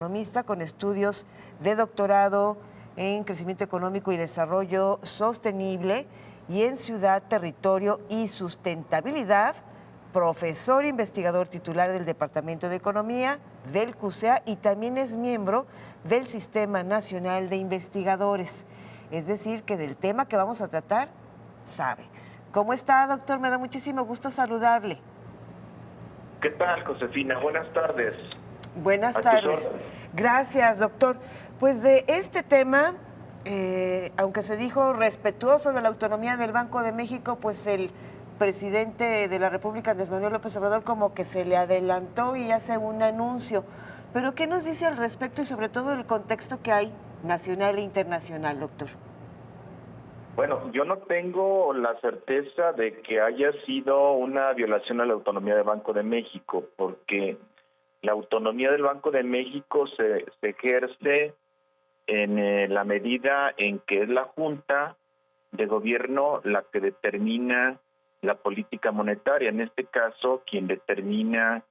Economista con estudios de doctorado en crecimiento económico y desarrollo sostenible y en ciudad, territorio y sustentabilidad, profesor investigador titular del Departamento de Economía del CUSEA y también es miembro del Sistema Nacional de Investigadores. Es decir, que del tema que vamos a tratar, sabe. ¿Cómo está, doctor? Me da muchísimo gusto saludarle. ¿Qué tal, Josefina? Buenas tardes. Buenas A tus tardes. órdenes. Gracias, doctor. Pues de este tema, aunque se dijo respetuoso de la autonomía del Banco de México, pues el presidente de la República, Andrés Manuel López Obrador, como que se le adelantó y hace un anuncio. Pero ¿qué nos dice al respecto y sobre todo el contexto que hay nacional e internacional, doctor? Bueno, yo no tengo la certeza de que haya sido una violación a la autonomía del Banco de México, porque la autonomía del Banco de México se ejerce en la medida en que es la Junta de Gobierno la que determina la política monetaria. En este caso, quien determina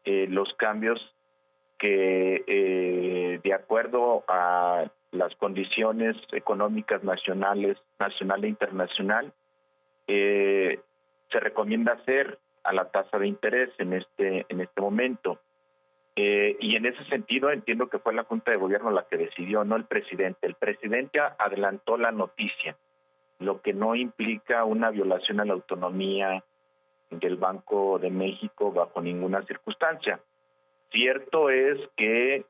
los cambios que, de acuerdo a las condiciones económicas nacional e internacional, se recomienda hacer a la tasa de interés en este momento. Y en ese sentido entiendo que fue la Junta de Gobierno la que decidió, no el presidente. El presidente adelantó la noticia, lo que no implica una violación a la autonomía del Banco de México bajo ninguna circunstancia. Cierto es que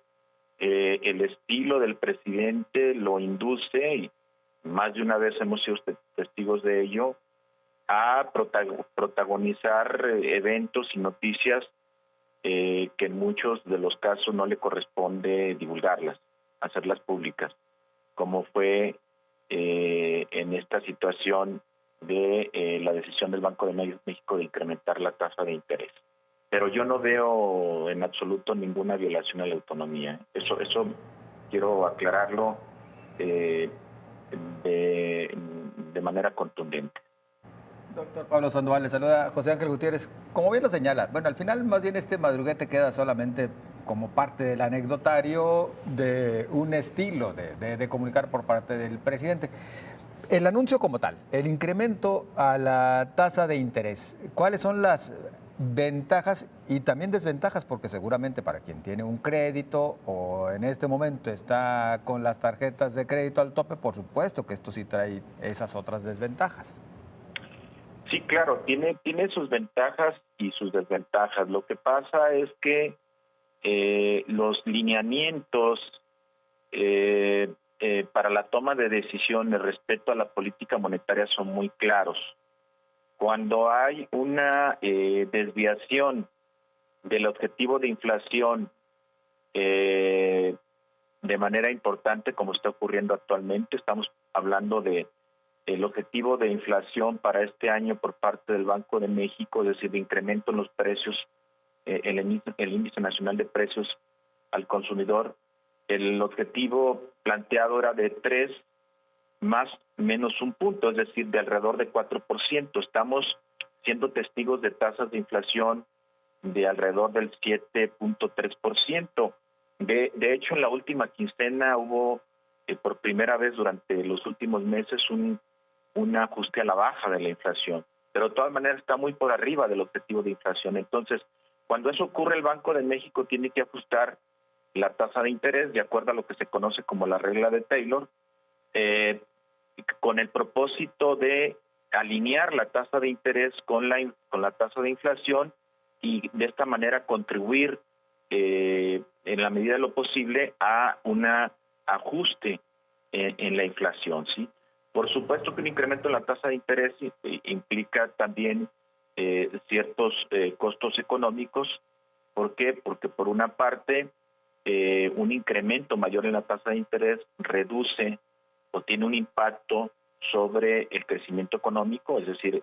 el estilo del presidente lo induce, y más de una vez hemos sido testigos de ello, a protagonizar eventos y noticias que en muchos de los casos no le corresponde divulgarlas, hacerlas públicas, como fue en esta situación de la decisión del Banco de México de incrementar la tasa de interés. Pero yo no veo en absoluto ninguna violación a la autonomía. Eso quiero aclararlo de manera contundente. Doctor Pablo Sandoval, le saluda José Ángel Gutiérrez. Como bien lo señala, bueno, al final más bien este madruguete queda solamente como parte del anecdotario de un estilo de comunicar por parte del presidente. El anuncio como tal, el incremento a la tasa de interés, ¿cuáles son las ventajas y también desventajas? Porque seguramente para quien tiene un crédito o en este momento está con las tarjetas de crédito al tope, por supuesto que esto sí trae esas otras desventajas. Sí, claro, tiene sus ventajas y sus desventajas. Lo que pasa es que los lineamientos para la toma de decisiones respecto a la política monetaria son muy claros. Cuando hay una desviación del objetivo de inflación de manera importante, como está ocurriendo actualmente, estamos hablando de el objetivo de inflación para este año por parte del Banco de México, es decir, de incremento en los precios, el índice nacional de precios al consumidor, el objetivo planteado era de 3 más menos un punto, es decir, de alrededor de 4%. Estamos siendo testigos de tasas de inflación de alrededor del 7.3%. De hecho, en la última quincena hubo por primera vez durante los últimos meses un ajuste a la baja de la inflación, pero de todas maneras está muy por arriba del objetivo de inflación. Entonces, cuando eso ocurre, el Banco de México tiene que ajustar la tasa de interés de acuerdo a lo que se conoce como la regla de Taylor, con el propósito de alinear la tasa de interés con la tasa de inflación y de esta manera contribuir en la medida de lo posible a un ajuste en la inflación, ¿sí? Por supuesto que un incremento en la tasa de interés implica también ciertos costos económicos. ¿Por qué? Porque por una parte un incremento mayor en la tasa de interés reduce o tiene un impacto sobre el crecimiento económico, es decir,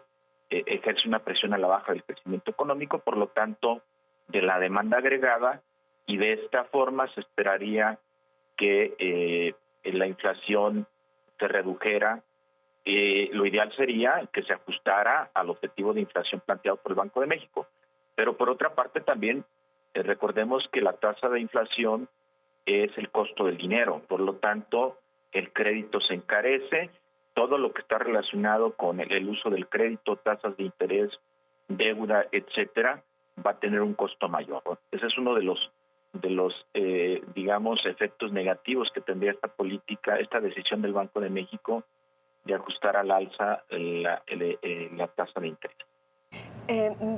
ejerce una presión a la baja del crecimiento económico, por lo tanto, de la demanda agregada, y de esta forma se esperaría que la inflación se redujera. Lo ideal sería que se ajustara al objetivo de inflación planteado por el Banco de México. Pero por otra parte también recordemos que la tasa de inflación es el costo del dinero. Por lo tanto, el crédito se encarece, todo lo que está relacionado con el uso del crédito, tasas de interés, deuda, etcétera, va a tener un costo mayor. Ese es uno de los digamos, efectos negativos que tendría esta política, esta decisión del Banco de México de ajustar al alza la tasa de interés.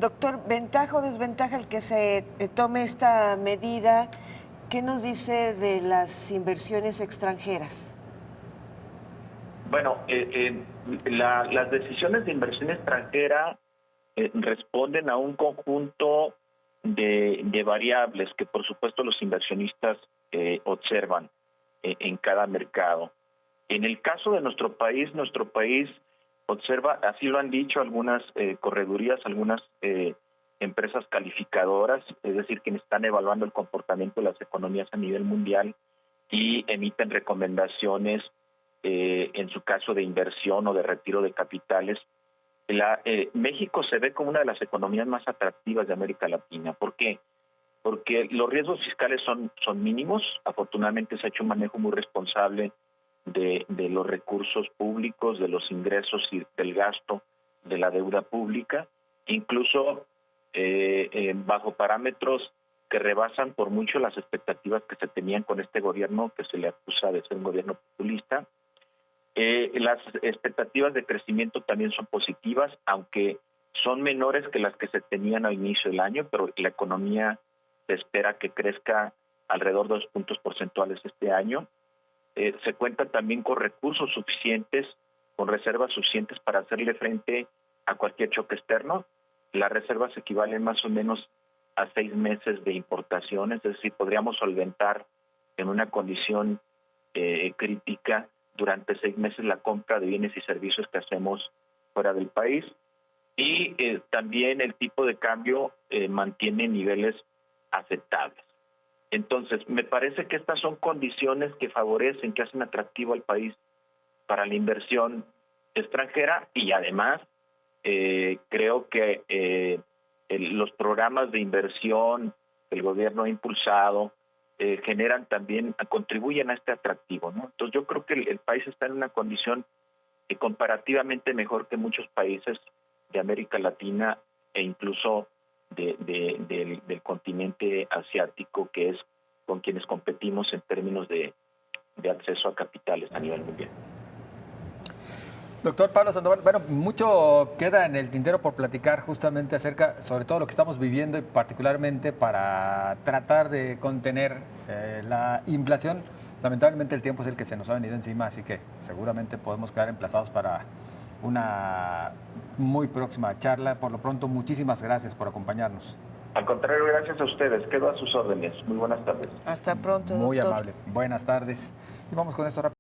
Doctor, ¿ventaja o desventaja el que se tome esta medida? ¿Qué nos dice de las inversiones extranjeras? Bueno, las decisiones de inversión extranjera responden a un conjunto de variables que por supuesto los inversionistas observan en cada mercado. En el caso de nuestro país observa, así lo han dicho algunas corredurías, algunas empresas calificadoras, es decir, quienes están evaluando el comportamiento de las economías a nivel mundial y emiten recomendaciones en su caso de inversión o de retiro de capitales. México se ve como una de las economías más atractivas de América Latina. ¿Por qué? Porque los riesgos fiscales son mínimos. Afortunadamente se ha hecho un manejo muy responsable de los recursos públicos, de los ingresos y del gasto, de la deuda pública, incluso bajo parámetros que rebasan por mucho las expectativas que se tenían con este gobierno, que se le acusa de ser un gobierno populista. Las expectativas de crecimiento también son positivas, aunque son menores que las que se tenían al inicio del año, pero la economía se espera que crezca alrededor de 2 puntos porcentuales este año. Se cuenta también con recursos suficientes, con reservas suficientes para hacerle frente a cualquier choque externo. Las reservas equivalen más o menos a 6 meses de importaciones, es decir, podríamos solventar en una condición crítica durante 6 meses la compra de bienes y servicios que hacemos fuera del país. Y también el tipo de cambio mantiene niveles aceptables. Entonces, me parece que estas son condiciones que favorecen, que hacen atractivo al país para la inversión extranjera, y además creo que los programas de inversión que el gobierno ha impulsado generan también, contribuyen a este atractivo, ¿no? Entonces yo creo que el país está en una condición comparativamente mejor que muchos países de América Latina e incluso del continente asiático, que es con quienes competimos en términos de acceso a capitales a nivel mundial. Doctor Pablo Sandoval, bueno, mucho queda en el tintero por platicar justamente acerca, sobre todo lo que estamos viviendo y particularmente para tratar de contener la inflación. Lamentablemente el tiempo es el que se nos ha venido encima, así que seguramente podemos quedar emplazados para una muy próxima charla. Por lo pronto, muchísimas gracias por acompañarnos. Al contrario, gracias a ustedes. Quedo a sus órdenes. Muy buenas tardes. Hasta pronto, Muy doctor. amable. Buenas tardes. Y vamos con esto rápido.